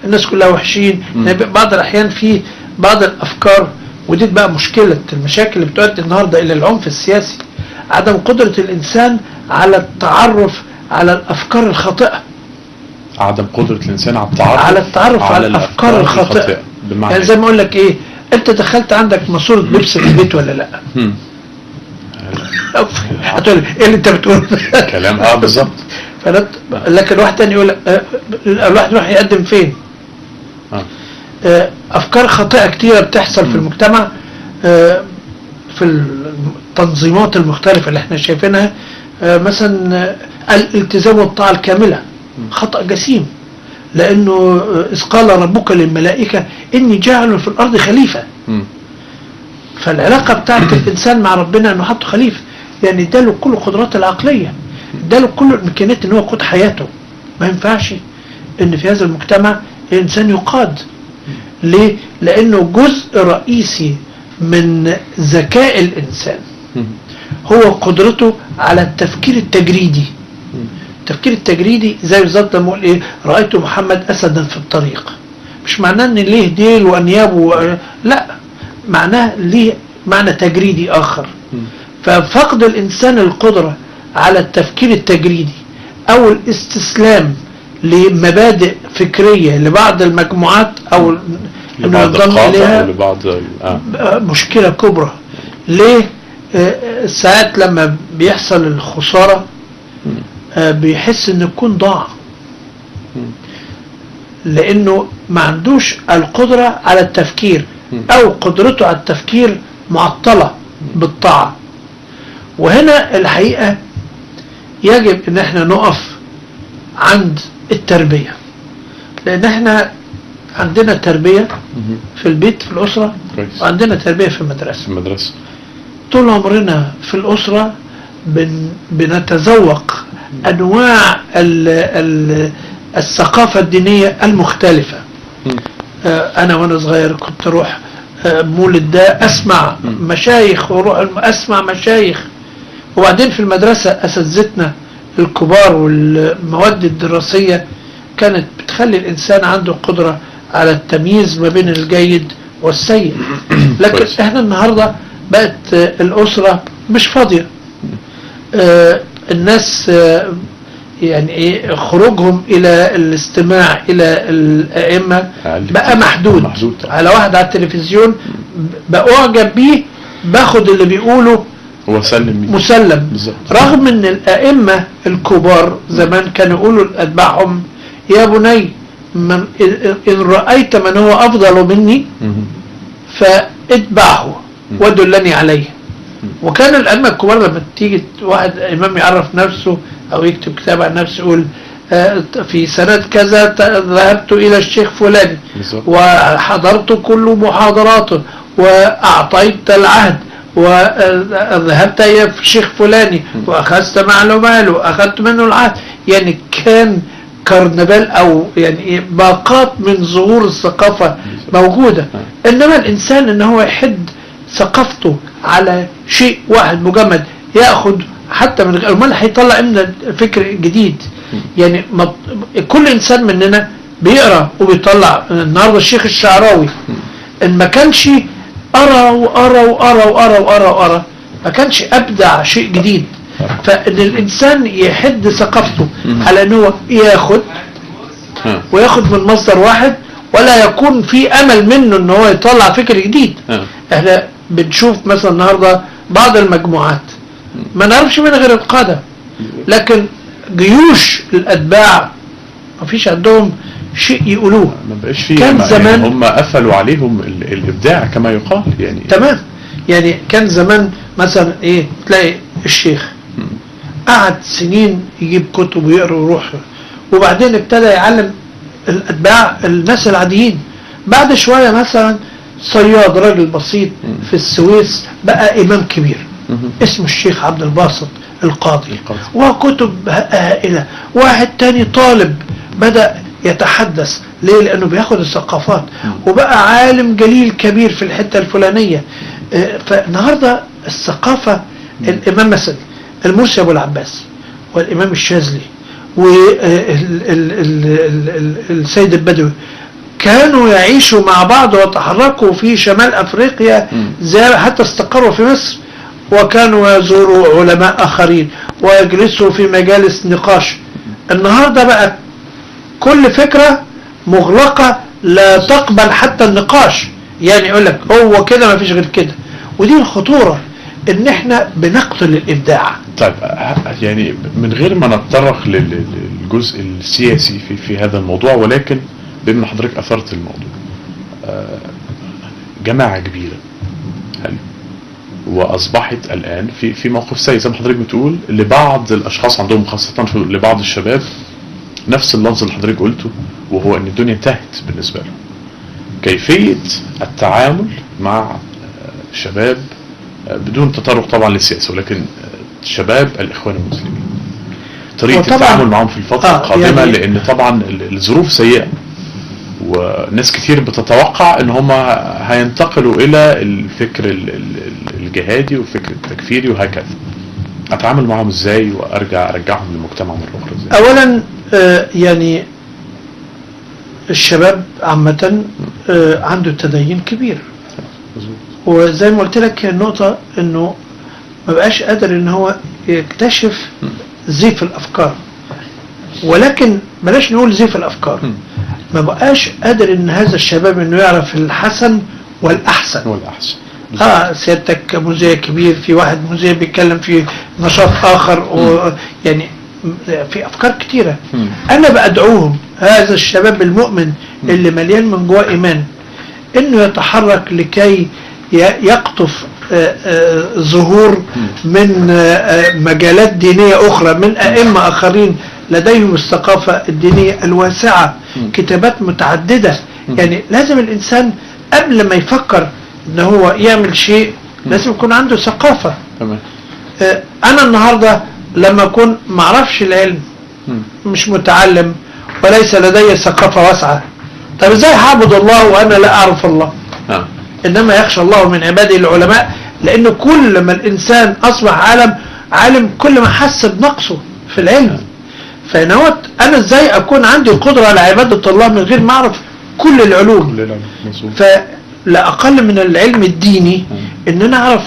الناس كلها وحشين. يعني بعض الأحيان في بعض الأفكار، ودي بقى مشكلة المشاكل اللي بتؤدي النهاردة إلى العنف السياسي، عدم قدرة الإنسان على التعرف على الأفكار الخاطئة، عدم قدرة الإنسان على التعرف على الأفكار الخاطئة. يعني زي ما أقول لك إيه، أنت دخلت عندك ماسورة بيبسي في البيت ولا لأ؟ هتقول إيه اللي أنت بتقوله؟ كلام بالظبط. لكن واحد تاني يقول الواحد يروح يقدم فين؟ أفكار خاطئة كتيرة بتحصل في المجتمع، في التنظيمات المختلفة اللي احنا شايفينها. مثلا الالتزام والطاعة الكاملة خطأ جسيم، لأنه إذ قال ربك للملائكة إني جاعل في الأرض خليفة. فالعلاقة بتاعت الإنسان مع ربنا أنه حطه خليفة، يعني اداله كل القدرات العقلية، اداله كل الإمكانيات أنه يقود حياته. ما ينفعش أن في هذا المجتمع الإنسان يقاد. ليه؟ لأنه جزء رئيسي من ذكاء الإنسان هو قدرته على التفكير التجريدي. التفكير التجريدي زي بالظبط لما اقول ايه، رأيت محمد أسدا في الطريق، مش معناه ان ليه ديل وانياب لا، معناه ليه معنى تجريدي آخر. ففقد الإنسان القدرة على التفكير التجريدي أو الاستسلام لمبادئ فكرية لبعض المجموعات أو لبعض القاطع لبعض مشكلة كبرى. ليه؟ ساعات لما بيحصل الخسارة بيحس ان يكون ضاع، لانه ما عندوش القدرة على التفكير او قدرته على التفكير معطلة بالطاعة. وهنا الحقيقة يجب ان احنا نقف عند التربية، لان احنا عندنا تربية في البيت في الأسرة، وعندنا تربية في المدرسة. طول عمرنا في الأسرة بنتذوق أنواع الثقافة الدينية المختلفة. أنا وأنا صغير كنت أروح مولد ده أسمع مشايخ، وأروح أسمع مشايخ. وبعدين في المدرسة أساتذتنا الكبار والمواد الدراسية كانت بتخلي الإنسان عنده قدرة على التمييز ما بين الجيد والسيء. لكن احنا النهاردة بقت الأسرة مش فاضية. الناس يعني ايه خروجهم الى الاستماع الى الائمة بقى محدود. على واحد على التلفزيون بأعجب بيه، باخد اللي بيقوله مسلم. رغم ان الائمة الكبار زمان كانوا يقولوا لأتباعهم يا بني إن رأيت من هو أفضل مني فاتبعه ودلني عليه. وكان الأئمة الكبار لما تيجي واحد إمام يعرف نفسه أو يكتب كتاب عن نفسه يقول في سنة كذا ذهبت إلى الشيخ فلان وحضرت كل محاضراته وأعطيت العهد وذهبت إلى الشيخ فلاني وأخذت معلوماته وأخذت منه العهد. يعني كان كرنبال أو يعني باقات من ظهور الثقافة موجودة. إنما الإنسان إن هو يحد ثقافته على شيء واحد مجمد يأخذ حتى من المال هيطلع من فكر جديد. يعني كل إنسان مننا بيقرأ وبيطلع. النهاردة الشيخ الشعراوي إن ما كانش أرى وأرى وأرى وأرى وأرى وأرى ما كانش أبدع شيء جديد. فإن الإنسان يحد ثقافته على أنه يأخذ ويأخذ من مصدر واحد ولا يكون في أمل منه أنه هو يطلع فكر جديد. احنا بنشوف مثلا النهاردة بعض المجموعات ما نعرفش منها غير القادة، لكن جيوش الأتباع ما فيش عندهم شيء يقولوه. ما بقاش فيه. كان زمان هم قفلوا عليهم الإبداع كما يقال يعني. تمام. يعني كان زمان مثلا ايه تلاقي الشيخ قعد سنين يجيب كتب ويقرأ ويروح، وبعدين ابتدى يعلم الأتباع الناس العاديين. بعد شوية مثلا صياد راجل بسيط في السويس بقى إمام كبير اسمه الشيخ عبد الباسط القاضي وكتب هائلة. واحد تاني طالب بدأ يتحدث. ليه؟ لأنه بياخد الثقافات وبقى عالم جليل كبير في الحتة الفلانية. فالنهاردة الثقافة الإمام مثلا المرسي أبو العباس والإمام الشاذلي والسيد البدوي كانوا يعيشوا مع بعض وتحركوا في شمال أفريقيا حتى استقروا في مصر، وكانوا يزوروا علماء آخرين ويجلسوا في مجالس نقاش. النهاردة بقى كل فكرة مغلقة لا تقبل حتى النقاش، يعني يقول لك هو كده ما فيش غير كده، ودي الخطورة ان احنا بنقتل الابداع. طيب يعني من غير ما نتطرق للجزء السياسي في هذا الموضوع، ولكن بما حضرتك اثرت الموضوع، جماعة كبيرة واصبحت الان في موقف سيء زي ما حضرتك بتقول لبعض الاشخاص عندهم، خاصة لبعض الشباب، نفس اللفظ اللي حضرتك قلته، وهو ان الدنيا انتهت بالنسبة له. كيفية التعامل مع شباب بدون تطرق طبعا للسياسة، ولكن شباب الإخوان المسلمين، طريقة التعامل معهم في الفترة القادمة، يعني لأن طبعا الظروف سيئة، وناس كتير بتتوقع ان هم هينتقلوا إلى الفكر الجهادي والفكر التكفيري وهكذا. أتعامل معهم إزاي أرجعهم للمجتمع مرة أخرى إزاي؟ أولا يعني الشباب عامة عنده تدين كبير، وزي ما قلت لك النقطة انه ما بقاش قادر ان هو يكتشف زيف الافكار، ولكن بلاش نقول زيف الافكار، ما بقاش قادر ان هذا الشباب انه يعرف الحسن والاحسن. سيادتك مذيع كبير، في واحد مذيع بيتكلم في نشاط اخر، يعني في افكار كتيرة. انا بأدعوهم هذا الشباب المؤمن اللي مليان من جواه ايمان انه يتحرك لكي يقطف ظهور من مجالات دينية اخرى، من ائمة اخرين لديهم الثقافة الدينية الواسعة، كتابات متعددة. يعني لازم الانسان قبل ما يفكر ان هو يعمل شيء لازم يكون عنده ثقافة. انا النهاردة لما اكون معرفش العلم، مش متعلم وليس لدي ثقافة واسعة، طب ازاي هعبد الله وانا لا اعرف الله؟ انما يخشى الله من عباده العلماء، لان كل ما الانسان اصبح عالم كل ما حس بنقصه في العلم. فنوت انا ازاي اكون عندي القدرة على عبادة الله من غير ما اعرف كل العلوم؟ فلا اقل من العلم الديني ان انا اعرف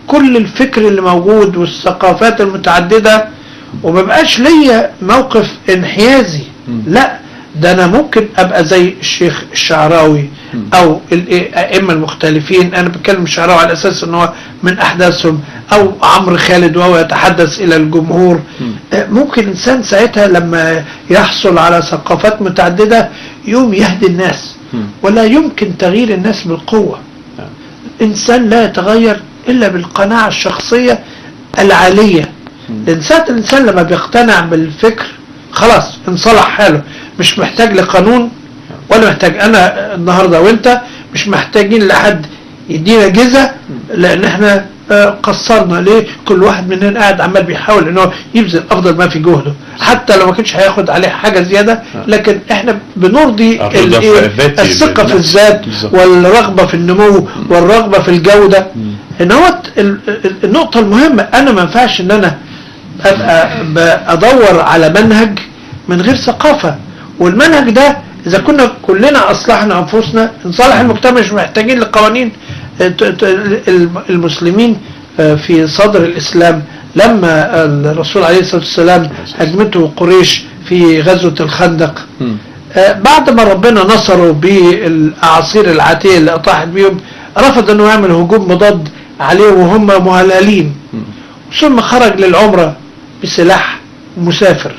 كل الفكر اللي موجود والثقافات المتعددة، وما بقاش ليا موقف انحيازي، لا ده انا ممكن ابقى زي الشيخ الشعراوي او الائمه المختلفين. انا بتكلم الشعراوي على اساس ان هو من احداثهم، او عمرو خالد وهو يتحدث الى الجمهور. ممكن انسان ساعتها لما يحصل على ثقافات متعدده يوم يهدي الناس، ولا يمكن تغيير الناس بالقوه. الانسان لا يتغير الا بالقناعه الشخصيه العاليه. الانسان لما بيقتنع بالفكر خلاص انصلح حاله، مش محتاج لقانون ولا محتاج. انا النهاردة وانت مش محتاجين لحد يدينا جزء، لان احنا قصرنا. ليه؟ كل واحد مننا قاعد عمال بيحاول انه يبذل افضل ما في جهده، حتى لو ما كنتش هياخد عليه حاجة زيادة، لكن احنا بنرضي الثقة في الذات والرغبة في النمو والرغبة في الجودة. النقطة المهمة انا ما ينفعش ان انا ابقى ادور على منهج من غير ثقافة، والمنهج ده اذا كنا كلنا اصلحنا انفسنا نصلح المجتمع، مش محتاجين لقوانين. المسلمين في صدر الاسلام لما الرسول عليه الصلاة والسلام هجمته قريش في غزوة الخندق، بعد ما ربنا نصره بالاعاصير العاتية اللي اطاحت بيهم، رفض انه يعمل هجوم مضاد عليه وهم مهللين، ثم خرج للعمرة بسلاح مسافر،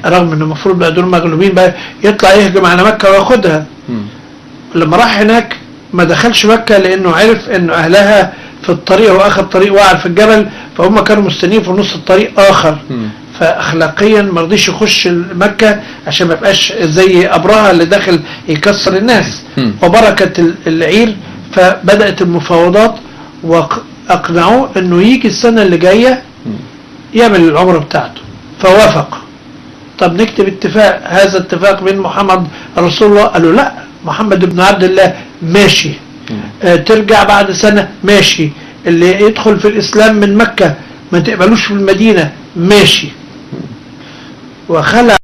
رغم ان المفروض بقى دول مغلوبين بقى يطلع يهجم على مكة وياخدها. لما راح هناك ما دخلش مكة لانه عرف انه اهلها في الطريق، هو اخذ طريق وقع في الجبل، فهم كانوا مستنيين في نص الطريق اخر، فاخلاقيا ما رضيش يخش مكة عشان ما يبقاش زي ابرهة اللي داخل يكسر الناس. وبركة العير، فبدأت المفاوضات واقنعوه انه يجي السنة اللي جاية يعمل العمرة بتاعته، فوافق. طب نكتب اتفاق، هذا اتفاق بين محمد رسول الله. قالوا لا، محمد بن عبد الله ماشي، ترجع بعد سنة ماشي، اللي يدخل في الإسلام من مكة ما تقبلوش في المدينة ماشي. وخلع